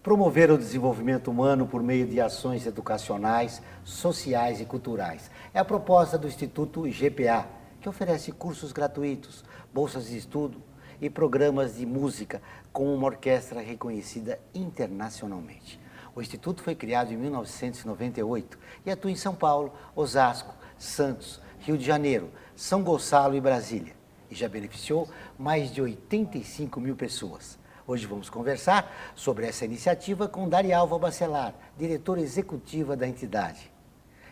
promover o desenvolvimento humano por meio de ações educacionais, sociais e culturais. É a proposta do Instituto GPA, que oferece cursos gratuitos, bolsas de estudo e programas de música com uma orquestra reconhecida internacionalmente. O Instituto foi criado em 1998 e atua em São Paulo, Osasco, Santos, Rio de Janeiro, São Gonçalo e Brasília. E já beneficiou mais de 85 mil pessoas. Hoje vamos conversar sobre essa iniciativa com Darialva Bacelar, diretora executiva da entidade.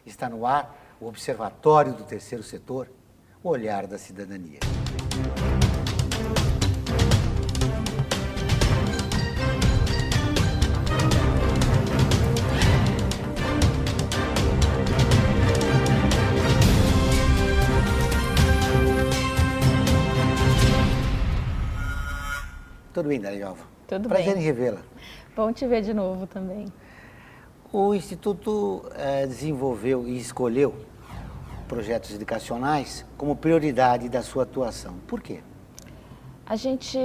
Está no ar o Observatório do Terceiro Setor, o olhar da cidadania. Tudo bem, Darialva? Tudo bem. Prazer em revê-la. Bom te ver de novo também. O Instituto desenvolveu e escolheu projetos educacionais como prioridade da sua atuação. Por quê? A gente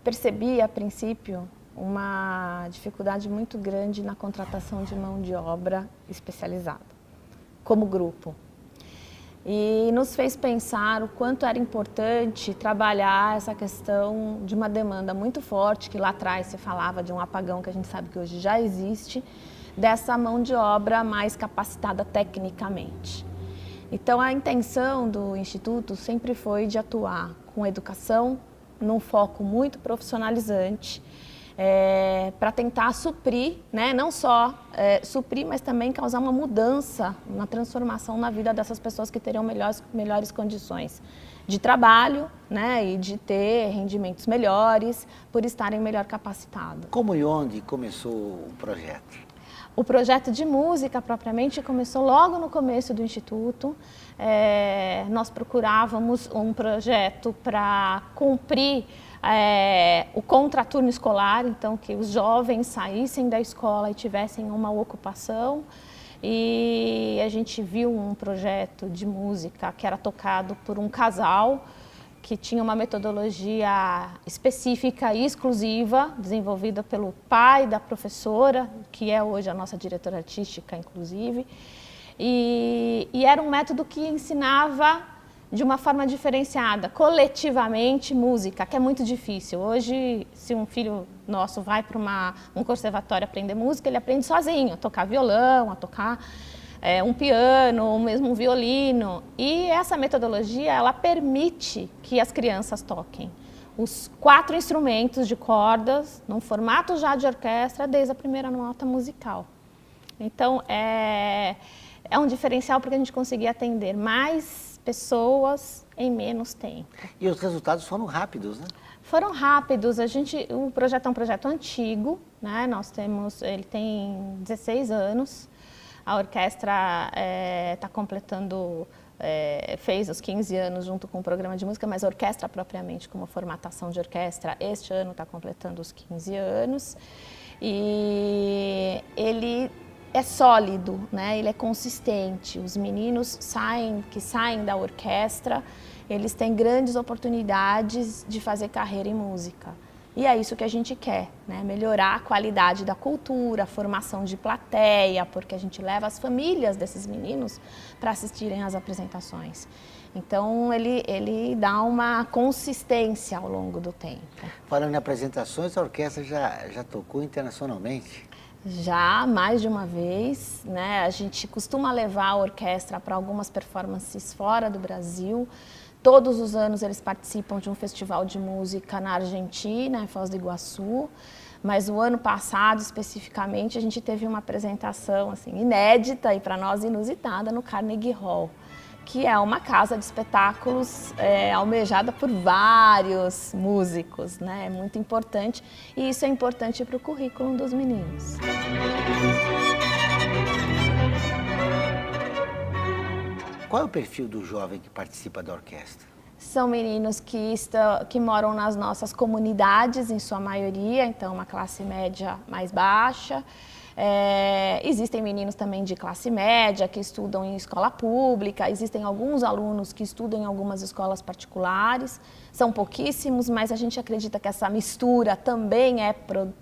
percebia, a princípio, uma dificuldade muito grande na contratação de mão de obra especializada, como grupo. E nos fez pensar o quanto era importante trabalhar essa questão de uma demanda muito forte, que lá atrás se falava de um apagão que a gente sabe que hoje já existe, dessa mão de obra mais capacitada tecnicamente. Então a intenção do Instituto sempre foi de atuar com educação, num foco muito profissionalizante, para tentar suprir, né, não só suprir, mas também causar uma mudança, uma transformação na vida dessas pessoas que teriam melhores condições de trabalho, né, e de ter rendimentos melhores, por estarem melhor capacitados. Como e onde começou o projeto? O projeto de música, propriamente, começou logo no começo do Instituto. Nós procurávamos um projeto para cumprir o contraturno escolar, então que os jovens saíssem da escola e tivessem uma ocupação. E a gente viu um projeto de música que era tocado por um casal que tinha uma metodologia específica e exclusiva, desenvolvida pelo pai da professora, que é hoje a nossa diretora artística, inclusive. E era um método que ensinava de uma forma diferenciada, coletivamente, música, que é muito difícil. Hoje, se um filho nosso vai para um conservatório aprender música, ele aprende sozinho, a tocar violão, a tocar um piano, ou mesmo um violino. E essa metodologia, ela permite que as crianças toquem os 4 instrumentos de cordas, num formato já de orquestra, desde a primeira nota musical. Então, é um diferencial porque a gente conseguia atender mais pessoas em menos tempo. E os resultados foram rápidos, né? Foram rápidos. O projeto é um projeto antigo, né? Ele tem 16 anos. A orquestra está completando, fez os 15 anos junto com o programa de música, mas a orquestra propriamente, como formatação de orquestra, este ano está completando os 15 anos. E ele é sólido, né? Ele é consistente. Os meninos que saem da orquestra, eles têm grandes oportunidades de fazer carreira em música. E é isso que a gente quer, né? Melhorar a qualidade da cultura, a formação de plateia, porque a gente leva as famílias desses meninos para assistirem às apresentações. Então, ele dá uma consistência ao longo do tempo. Falando em apresentações, a orquestra já tocou internacionalmente? Já, mais de uma vez, né? A gente costuma levar a orquestra para algumas performances fora do Brasil. Todos os anos eles participam de um festival de música na Argentina, em Foz do Iguaçu. Mas o ano passado, especificamente, a gente teve uma apresentação assim, inédita e para nós inusitada no Carnegie Hall, que é uma casa de espetáculos almejada por vários músicos, né? É muito importante e isso é importante para o currículo dos meninos. Qual é o perfil do jovem que participa da orquestra? São meninos que moram nas nossas comunidades, em sua maioria, então uma classe média mais baixa. Existem meninos também de classe média que estudam em escola pública, existem alguns alunos que estudam em algumas escolas particulares, são pouquíssimos, mas a gente acredita que essa mistura também é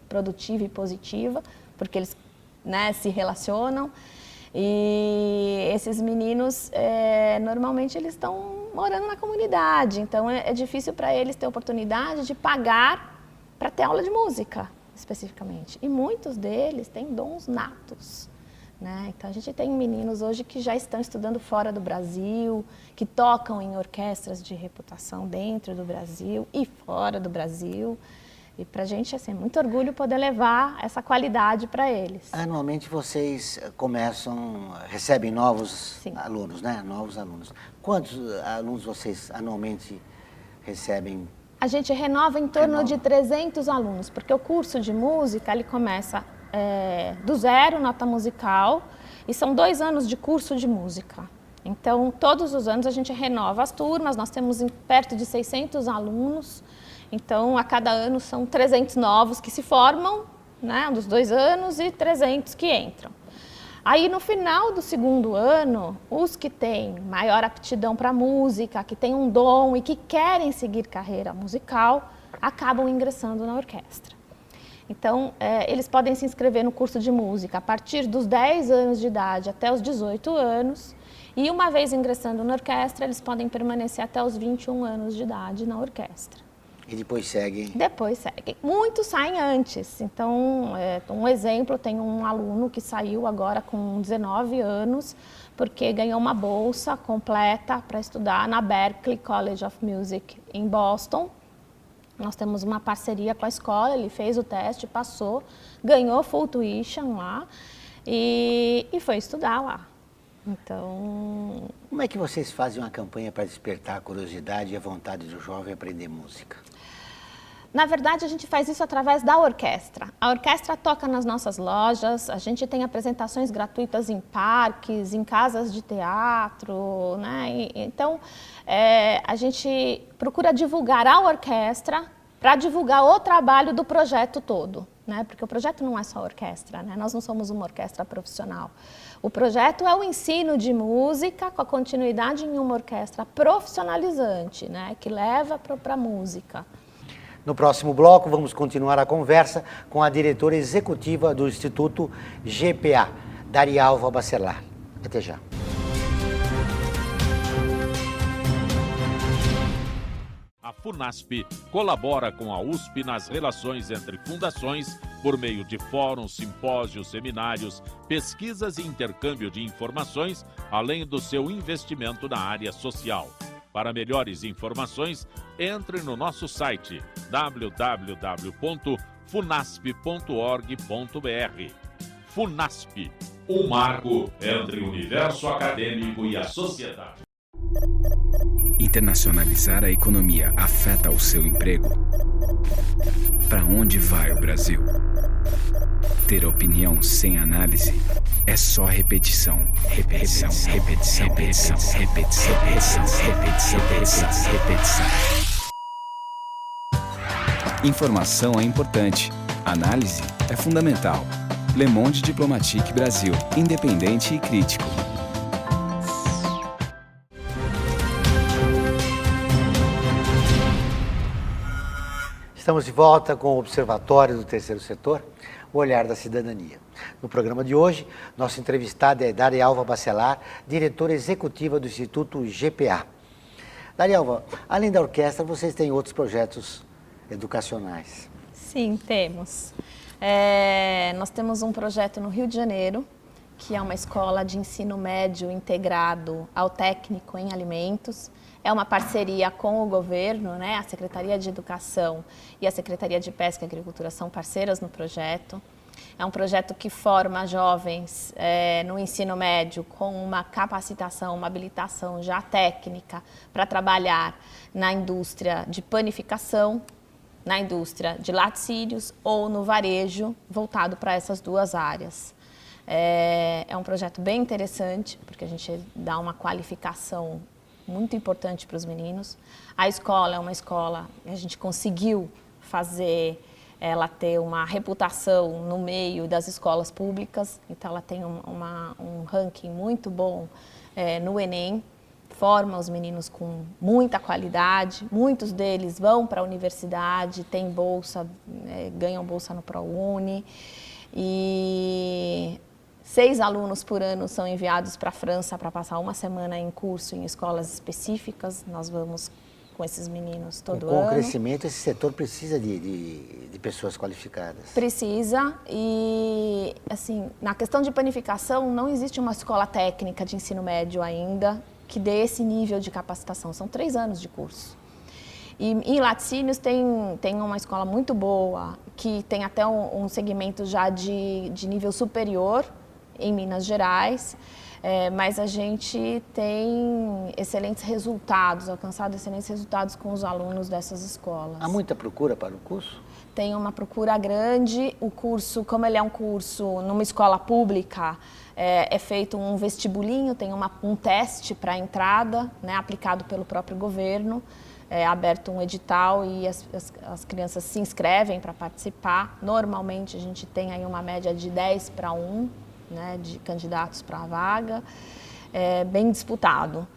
produtiva e positiva, porque eles, né, se relacionam. E esses meninos, normalmente eles estão morando na comunidade, então é difícil para eles ter oportunidade de pagar para ter aula de música, especificamente. E muitos deles têm dons natos, né? Então a gente tem meninos hoje que já estão estudando fora do Brasil, que tocam em orquestras de reputação dentro do Brasil e fora do Brasil. E para a gente, assim, é muito orgulho poder levar essa qualidade para eles. Anualmente vocês recebem novos Sim. alunos, né? Novos alunos. Quantos alunos vocês anualmente recebem? A gente renova em torno de 300 alunos, porque o curso de música ele começa do zero, nota musical, e são 2 anos de curso de música. Então, todos os anos a gente renova as turmas, nós temos perto de 600 alunos, então a cada ano são 300 novos que se formam, né, dos 2 anos, e 300 que entram. Aí, no final do 2º ano, os que têm maior aptidão para música, que têm um dom e que querem seguir carreira musical, acabam ingressando na orquestra. Então, eles podem se inscrever no curso de música a partir dos 10 anos de idade até os 18 anos, e uma vez ingressando na orquestra, eles podem permanecer até os 21 anos de idade na orquestra. E depois seguem? Depois seguem. Muitos saem antes. Então, um exemplo, tem um aluno que saiu agora com 19 anos, porque ganhou uma bolsa completa para estudar na Berklee College of Music, em Boston. Nós temos uma parceria com a escola, ele fez o teste, passou, ganhou full tuition lá e foi estudar lá. Então... Como é que vocês fazem uma campanha para despertar a curiosidade e a vontade do jovem aprender música? Na verdade, a gente faz isso através da orquestra. A orquestra toca nas nossas lojas, a gente tem apresentações gratuitas em parques, em casas de teatro, né? Então, a gente procura divulgar a orquestra para divulgar o trabalho do projeto todo, né? Porque o projeto não é só orquestra, né? Nós não somos uma orquestra profissional. O projeto é o ensino de música com a continuidade em uma orquestra profissionalizante, né? Que leva para a música. No próximo bloco, vamos continuar a conversa com a diretora executiva do Instituto GPA, Darialva Bacelar. Até já. A FUNASP colabora com a USP nas relações entre fundações por meio de fóruns, simpósios, seminários, pesquisas e intercâmbio de informações, além do seu investimento na área social. Para melhores informações, entre no nosso site www.funasp.org.br. FUNASP, um marco entre o universo acadêmico e a sociedade. Internacionalizar a economia afeta o seu emprego? Para onde vai o Brasil? Ter opinião sem análise é só repetição, repetição, repetição, repetição, repetição, repetição, repetição, repetição, repetição. Informação é importante, análise é fundamental. Le Monde Diplomatique Brasil, independente e crítico. Estamos de volta com o Observatório do Terceiro Setor, o Olhar da Cidadania. No programa de hoje, nossa entrevistada é Darialva Bacelar, diretora executiva do Instituto GPA. Darialva, além da orquestra, vocês têm outros projetos educacionais? Sim, temos. Nós temos um projeto no Rio de Janeiro, que é uma escola de ensino médio integrado ao técnico em alimentos. É uma parceria com o governo, né? A Secretaria de Educação e a Secretaria de Pesca e Agricultura são parceiras no projeto. É um projeto que forma jovens no ensino médio com uma capacitação, uma habilitação já técnica para trabalhar na indústria de panificação, na indústria de laticínios ou no varejo, voltado para essas 2 áreas. É um projeto bem interessante, porque a gente dá uma qualificação muito importante para os meninos. A escola é uma escola, a gente conseguiu fazer ela ter uma reputação no meio das escolas públicas, então ela tem um ranking muito bom no Enem, forma os meninos com muita qualidade, muitos deles vão para a universidade, têm bolsa, ganham bolsa no ProUni, e 6 alunos por ano são enviados para a França para passar uma semana em curso em escolas específicas. Nós vamos com esses meninos todo ano. Com o crescimento, esse setor precisa de pessoas qualificadas. Precisa, e assim, na questão de panificação, não existe uma escola técnica de ensino médio ainda que dê esse nível de capacitação. São 3 anos de curso. E em Laticínios tem uma escola muito boa, que tem até um segmento já de nível superior em Minas Gerais, mas a gente tem excelentes resultados, alcançado excelentes resultados com os alunos dessas escolas. Há muita procura para o curso? Tem uma procura grande. O curso, como ele é um curso numa escola pública, é feito um vestibulinho, tem um teste para a entrada, né, aplicado pelo próprio governo. É aberto um edital e as crianças se inscrevem para participar. Normalmente a gente tem aí uma média de 10 para 1, né, de candidatos para a vaga. É bem disputado.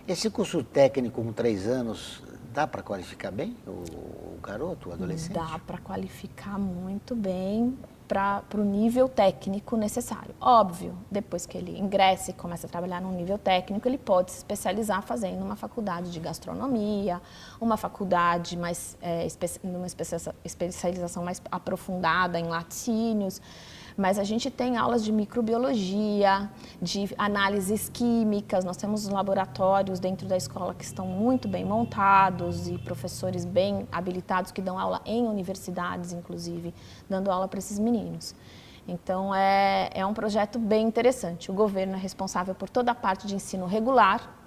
Esse curso técnico com 3 anos, dá para qualificar bem o garoto, o adolescente? Dá para qualificar muito bem para o nível técnico necessário. Óbvio, depois que ele ingressa e começa a trabalhar num nível técnico, ele pode se especializar fazendo uma faculdade de gastronomia, uma faculdade numa especialização mais aprofundada em laticínios. Mas a gente tem aulas de microbiologia, de análises químicas, nós temos laboratórios dentro da escola que estão muito bem montados e professores bem habilitados que dão aula em universidades, inclusive, dando aula para esses meninos. Então, é um projeto bem interessante. O governo é responsável por toda a parte de ensino regular,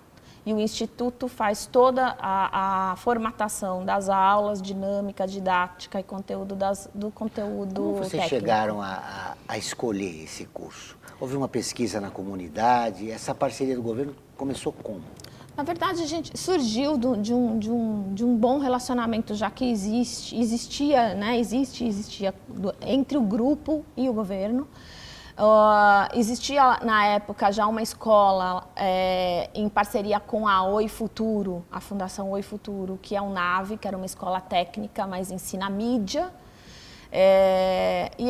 e o Instituto faz toda a formatação das aulas, dinâmica, didática e conteúdo do conteúdo Como vocês técnico. chegaram a escolher esse curso? Houve uma pesquisa na comunidade? Essa parceria do governo começou como? Na verdade, a gente surgiu de um bom relacionamento, já que existia entre o grupo e o governo. Existia na época já uma escola em parceria com a Oi Futuro, a Fundação Oi Futuro, que é o NAVE, que era uma escola técnica, mas ensina mídia. E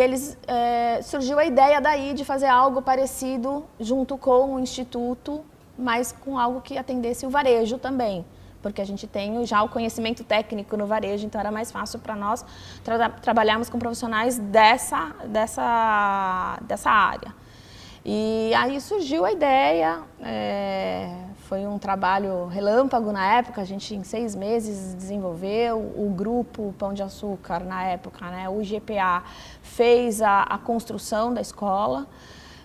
surgiu a ideia daí de fazer algo parecido junto com o Instituto, mas com algo que atendesse o varejo também, porque a gente tem já o conhecimento técnico no varejo, então era mais fácil para nós trabalharmos com profissionais dessa área. E aí surgiu a ideia, foi um trabalho relâmpago na época, a gente em 6 meses desenvolveu, o grupo Pão de Açúcar na época, né, o GPA, fez a construção da escola.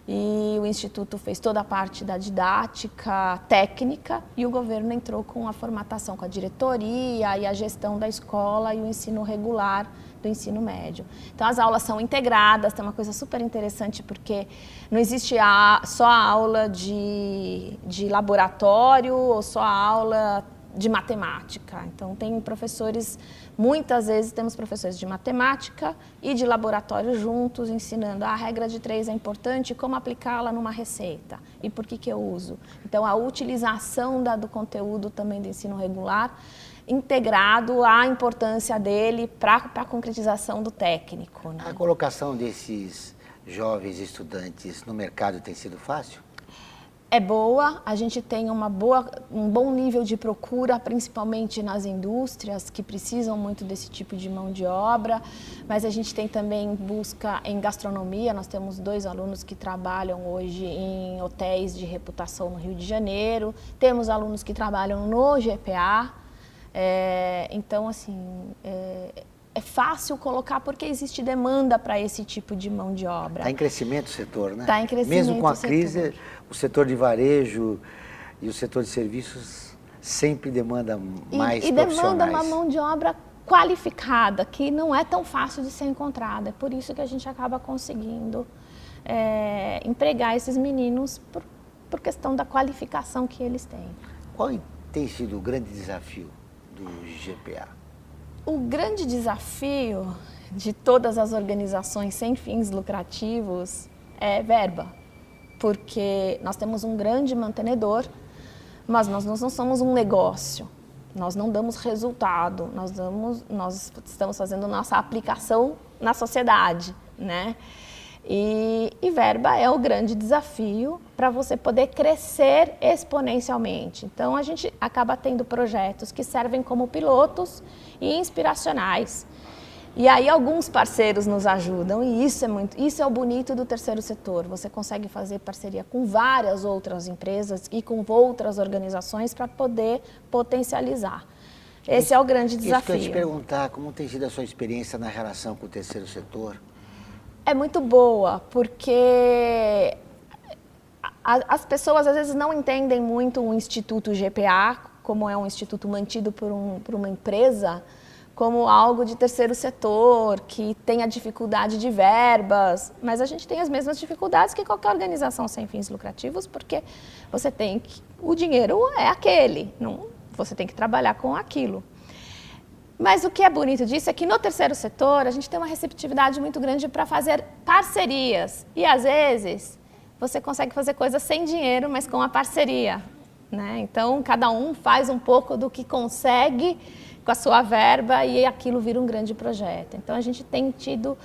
E o Instituto fez toda a parte da didática técnica e o governo entrou com a formatação, com a diretoria e a gestão da escola e o ensino regular do ensino médio. Então, as aulas são integradas, tem uma coisa super interessante, porque não existe só a aula de laboratório ou só a aula de matemática. Então, tem professores, muitas vezes temos professores de matemática e de laboratório juntos, ensinando a regra de 3 é importante, como aplicá-la numa receita e por que eu uso. Então, a utilização do conteúdo também do ensino regular, integrado à importância dele para a concretização do técnico, né? A colocação desses jovens estudantes no mercado tem sido fácil? É boa, a gente tem um bom nível de procura, principalmente nas indústrias que precisam muito desse tipo de mão de obra, mas a gente tem também busca em gastronomia. Nós temos 2 alunos que trabalham hoje em hotéis de reputação no Rio de Janeiro, temos alunos que trabalham no GPA, então assim, é fácil colocar porque existe demanda para esse tipo de mão de obra. Está em crescimento o setor, né? Está em crescimento. Mesmo com a crise, o setor de varejo e o setor de serviços sempre demanda mais profissionais. E demanda uma mão de obra qualificada, que não é tão fácil de ser encontrada. É por isso que a gente acaba conseguindo empregar esses meninos por questão da qualificação que eles têm. tem sido o grande desafio do GPA? O grande desafio de todas as organizações sem fins lucrativos é verba, porque nós temos um grande mantenedor, mas nós não somos um negócio, nós não damos resultado, nós estamos fazendo nossa aplicação na sociedade, né? E verba é o grande desafio para você poder crescer exponencialmente. Então, a gente acaba tendo projetos que servem como pilotos e inspiracionais. E aí alguns parceiros nos ajudam e isso é o bonito do terceiro setor. Você consegue fazer parceria com várias outras empresas e com outras organizações para poder potencializar. Esse é o grande desafio. Isso que eu ia te perguntar, como tem sido a sua experiência na relação com o terceiro setor? É muito boa, porque as pessoas às vezes não entendem muito o Instituto GPA, como é um instituto mantido por uma empresa, como algo de terceiro setor, que tem a dificuldade de verbas, mas a gente tem as mesmas dificuldades que qualquer organização sem fins lucrativos, porque você o dinheiro é aquele, você tem que trabalhar com aquilo. Mas o que é bonito disso é que no terceiro setor a gente tem uma receptividade muito grande para fazer parcerias. E às vezes você consegue fazer coisas sem dinheiro, mas com a parceria, né? Então cada um faz um pouco do que consegue com a sua verba e aquilo vira um grande projeto. Então a gente tem tido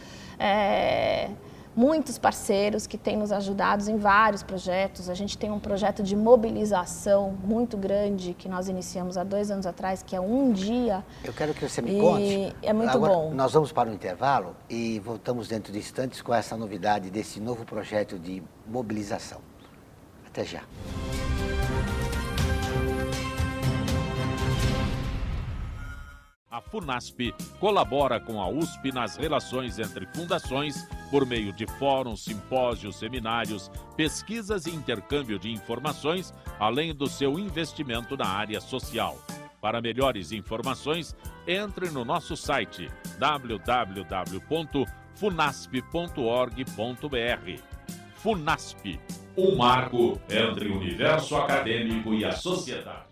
muitos parceiros que têm nos ajudado em vários projetos. A gente tem um projeto de mobilização muito grande que nós iniciamos há 2 anos atrás, que é Um Dia. Eu quero que você me conte. É muito Agora, bom. Nós vamos para o intervalo e voltamos dentro de instantes com essa novidade desse novo projeto de mobilização. Até já. A FUNASP colabora com a USP nas relações entre fundações por meio de fóruns, simpósios, seminários, pesquisas e intercâmbio de informações, além do seu investimento na área social. Para melhores informações, entre no nosso site www.funasp.org.br. FUNASP, um marco entre o universo acadêmico e a sociedade.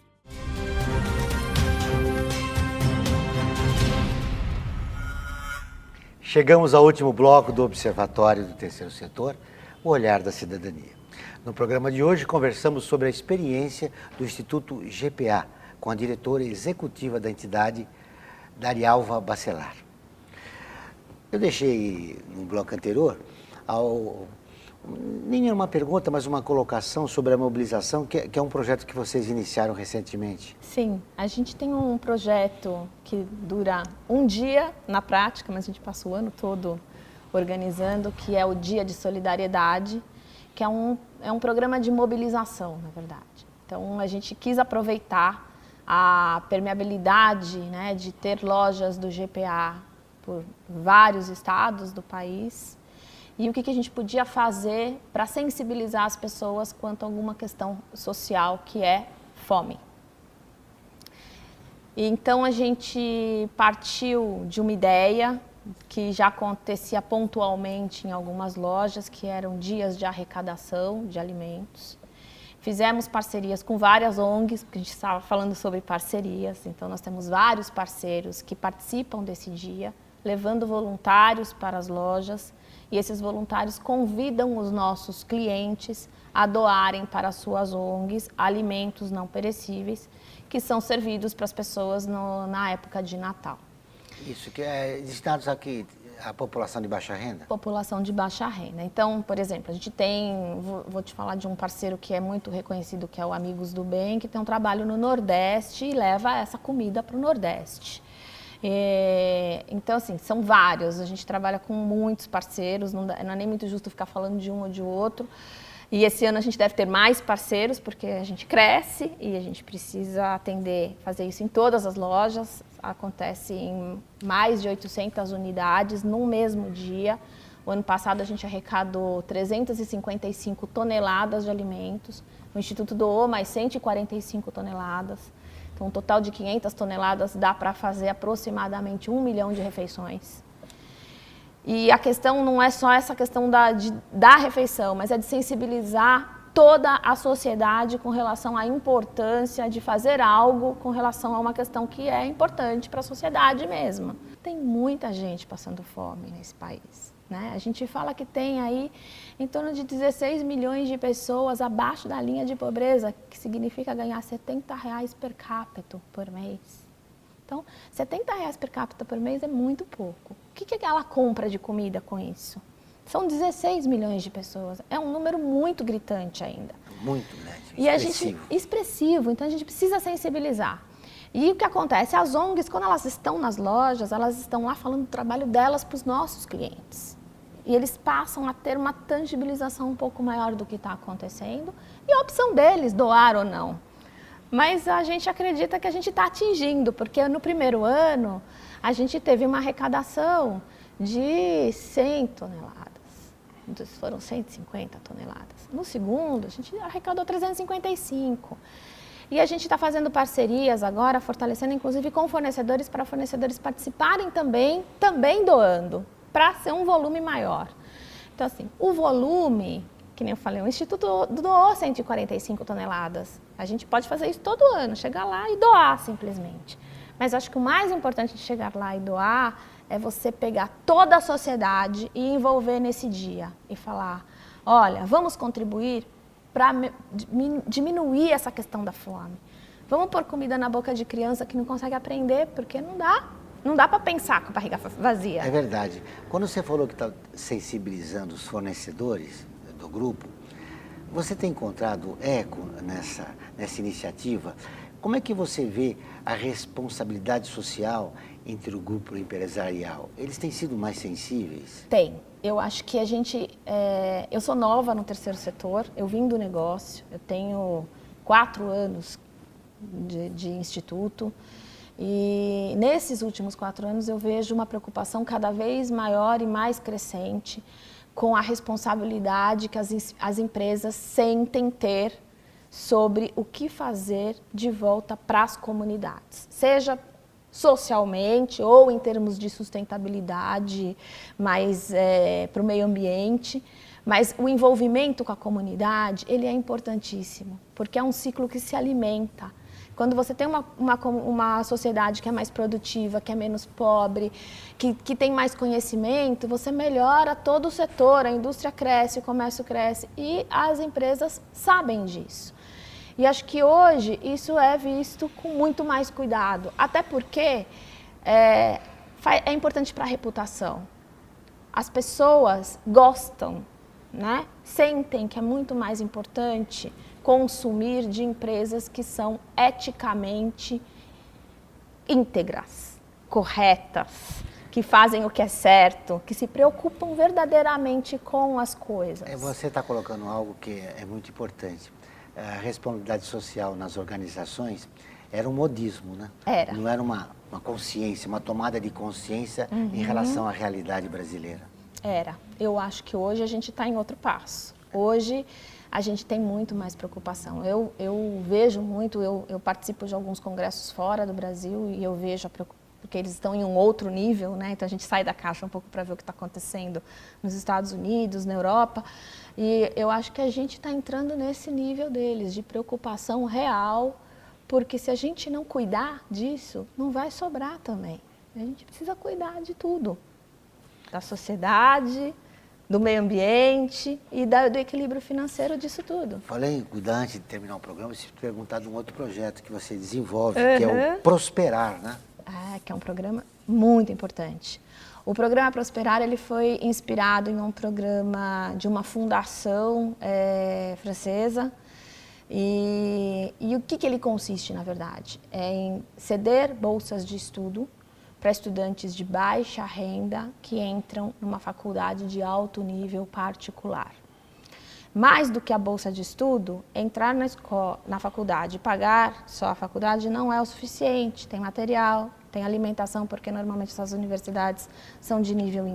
Chegamos ao último bloco do Observatório do Terceiro Setor, o Olhar da Cidadania. No programa de hoje, conversamos sobre a experiência do Instituto GPA, com a diretora executiva da entidade, Darialva Bacelar. Eu deixei no bloco anterior, nem uma pergunta, mas uma colocação sobre a mobilização, que é um projeto que vocês iniciaram recentemente. Sim, a gente tem um projeto que dura um dia na prática, mas a gente passa o ano todo organizando, que é o Dia de Solidariedade, que é um programa de mobilização, na verdade. Então, a gente quis aproveitar a permeabilidade, né, de ter lojas do GPA por vários estados do país, e o que a gente podia fazer para sensibilizar as pessoas quanto a alguma questão social, que é fome. E então a gente partiu de uma ideia que já acontecia pontualmente em algumas lojas, que eram dias de arrecadação de alimentos. Fizemos parcerias com várias ONGs, porque a gente estava falando sobre parcerias, então nós temos vários parceiros que participam desse dia, levando voluntários para as lojas, e esses voluntários convidam os nossos clientes a doarem para as suas ONGs alimentos não perecíveis que são servidos para as pessoas na época de Natal. Isso, que é destinados aqui a população de baixa renda? População de baixa renda. Então, por exemplo, a gente tem, vou te falar de um parceiro que é muito reconhecido, que é o Amigos do Bem, que tem um trabalho no Nordeste e leva essa comida para o Nordeste. Então, assim, são vários, a gente trabalha com muitos parceiros, não é nem muito justo ficar falando de um ou de outro. E esse ano a gente deve ter mais parceiros, porque a gente cresce e a gente precisa fazer isso em todas as lojas. Acontece em mais de 800 unidades no mesmo dia. O ano passado a gente arrecadou 355 toneladas de alimentos. O Instituto doou mais 145 toneladas. Então, um total de 500 toneladas dá para fazer aproximadamente 1 milhão de refeições. E a questão não é só essa questão da refeição, mas é de sensibilizar toda a sociedade com relação à importância de fazer algo com relação a uma questão que é importante para a sociedade mesmo. Tem muita gente passando fome nesse país, né? A gente fala que tem aí em torno de 16 milhões de pessoas abaixo da linha de pobreza, que significa ganhar R$70 per capita por mês. Então, R$70 per capita por mês é muito pouco. O que ela compra de comida com isso? São 16 milhões de pessoas. É um número muito gritante ainda. Muito grande, expressivo. Expressivo, então a gente precisa sensibilizar. E o que acontece? As ONGs, quando elas estão nas lojas, elas estão lá falando do trabalho delas para os nossos clientes. E eles passam a ter uma tangibilização um pouco maior do que está acontecendo e a opção deles, doar ou não. Mas a gente acredita que a gente está atingindo, porque no primeiro ano a gente teve uma arrecadação de 100 toneladas. Foram 150 toneladas. No segundo, a gente arrecadou 355. E a gente está fazendo parcerias agora, fortalecendo inclusive com fornecedores, para fornecedores participarem também doando, para ser um volume maior. Então, assim, o volume, que nem eu falei, o Instituto doou 145 toneladas. A gente pode fazer isso todo ano, chegar lá e doar simplesmente. Mas acho que o mais importante de chegar lá e doar é você pegar toda a sociedade e envolver nesse dia e falar, olha, vamos contribuir para diminuir essa questão da fome. Vamos pôr comida na boca de criança que não consegue aprender, porque não dá para pensar com a barriga vazia. É verdade. Quando você falou que está sensibilizando os fornecedores do grupo, você tem encontrado eco nessa iniciativa? Como é que você vê a responsabilidade social entre o grupo empresarial? Eles têm sido mais sensíveis? Tem. Eu acho que a gente... eu sou nova no terceiro setor, eu vim do negócio, eu tenho 4 anos de instituto e nesses últimos 4 anos eu vejo uma preocupação cada vez maior e mais crescente com a responsabilidade que as empresas sentem ter sobre o que fazer de volta para as comunidades, seja socialmente ou em termos de sustentabilidade, mas para o meio ambiente. Mas o envolvimento com a comunidade, ele é importantíssimo, porque é um ciclo que se alimenta. Quando você tem uma sociedade que é mais produtiva, que é menos pobre, que tem mais conhecimento, você melhora todo o setor, a indústria cresce, o comércio cresce e as empresas sabem disso. E acho que hoje isso é visto com muito mais cuidado, até porque é importante para a reputação. As pessoas gostam, né? Sentem que é muito mais importante consumir de empresas que são eticamente íntegras, corretas, que fazem o que é certo, que se preocupam verdadeiramente com as coisas. Você está colocando algo que é muito importante. A responsabilidade social nas organizações era um modismo, né? Era. Não era uma consciência, uma tomada de consciência em relação à realidade brasileira. Era. Eu acho que hoje a gente está em outro passo. Hoje a gente tem muito mais preocupação. Eu vejo muito, eu participo de alguns congressos fora do Brasil e eu vejo a preocupação, porque eles estão em um outro nível, né? Então a gente sai da caixa um pouco para ver o que está acontecendo nos Estados Unidos, na Europa. E eu acho que a gente está entrando nesse nível deles, de preocupação real, porque se a gente não cuidar disso, não vai sobrar também. A gente precisa cuidar de tudo, da sociedade, do meio ambiente e do equilíbrio financeiro disso tudo. Falei em cuidar antes de terminar o programa, eu te perguntar de um outro projeto que você desenvolve, que é o Prosperar, né? Que é um programa muito importante. O programa Prosperar, ele foi inspirado em um programa de uma fundação francesa. E o que ele consiste, na verdade? É em ceder bolsas de estudo para estudantes de baixa renda que entram numa faculdade de alto nível particular. Mais do que a bolsa de estudo, entrar na faculdade e pagar só a faculdade não é o suficiente. Tem material, tem alimentação, porque normalmente essas universidades são de nível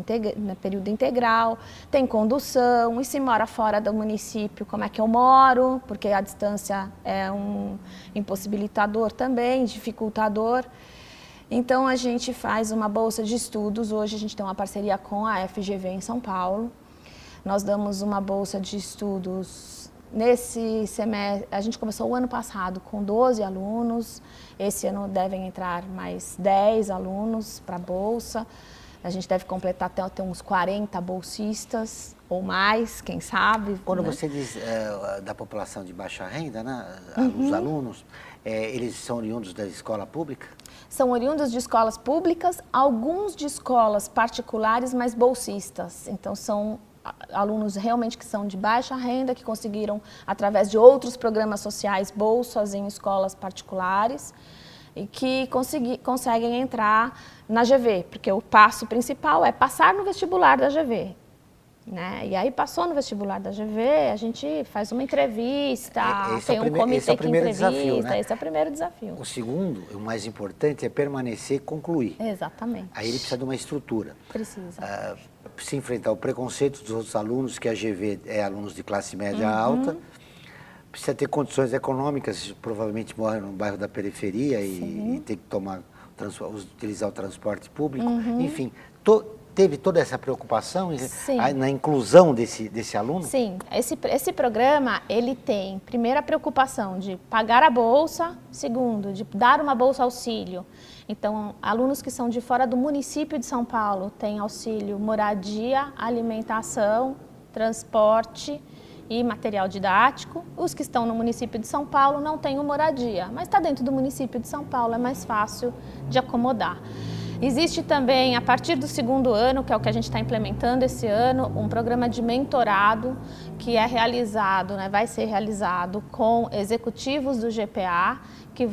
período integral, tem condução, e se mora fora do município, como é que eu moro, porque a distância é um impossibilitador também, dificultador. Então a gente faz uma bolsa de estudos, hoje a gente tem uma parceria com a FGV em São Paulo. Nós damos uma bolsa de estudos Nesse semestre, a gente começou o ano passado com 12 alunos, esse ano devem entrar mais 10 alunos para a Bolsa, a gente deve completar até uns 40 bolsistas ou mais, quem sabe. Quando né? você diz da população de baixa renda, né, os alunos, eles são oriundos da escola pública? São oriundos de escolas públicas, alguns de escolas particulares, mas bolsistas. Então, são alunos realmente que são de baixa renda, que conseguiram, através de outros programas sociais, bolsas em escolas particulares e que conseguem entrar na GV, porque o passo principal é passar no vestibular da GV. Né? E aí passou no vestibular da GV, a gente faz uma entrevista, tem um comitê que entrevista, desafio, né? Esse é o primeiro desafio. O segundo, o mais importante, é permanecer e concluir. Exatamente. Aí ele precisa de uma estrutura. Precisa. Se enfrentar o preconceito dos outros alunos, que a GV é alunos de classe média alta, precisa ter condições econômicas, provavelmente mora no bairro da periferia e tem que utilizar o transporte público, enfim, teve toda essa preocupação na inclusão desse aluno? Sim, esse programa, ele tem, primeiro, a preocupação de pagar a bolsa, segundo, de dar uma bolsa auxílio. Então, alunos que são de fora do município de São Paulo têm auxílio moradia, alimentação, transporte e material didático. Os que estão no município de São Paulo não têm moradia, mas está dentro do município de São Paulo, é mais fácil de acomodar. Existe também, a partir do segundo ano, que é o que a gente está implementando esse ano, um programa de mentorado que é realizado, né, vai ser realizado com executivos do GPA, que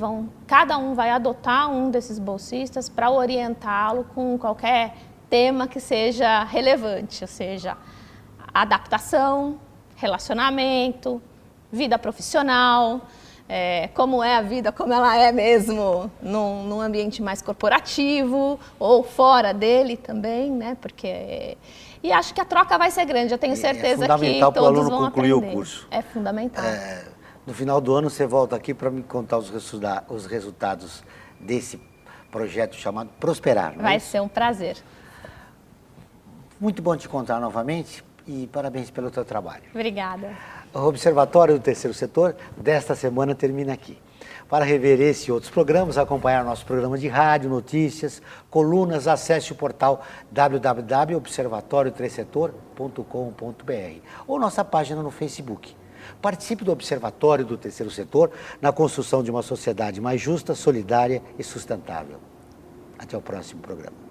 cada um vai adotar um desses bolsistas para orientá-lo com qualquer tema que seja relevante, ou seja, adaptação, relacionamento, vida profissional, como é a vida, como ela é mesmo num ambiente mais corporativo ou fora dele também, né? Porque e acho que a troca vai ser grande. Eu tenho certeza que todos vão aprender. É fundamental para o aluno concluir o curso. É fundamental. No final do ano você volta aqui para me contar os resultados desse projeto chamado Prosperar. Vai ser um prazer. Muito bom te encontrar novamente e parabéns pelo teu trabalho. Obrigada. O Observatório do Terceiro Setor desta semana termina aqui. Para rever esse e outros programas, acompanhar nosso programa de rádio, notícias, colunas, acesse o portal www.observatorioterceirsetor.com.br ou nossa página no Facebook. Participe do Observatório do Terceiro Setor na construção de uma sociedade mais justa, solidária e sustentável. Até o próximo programa.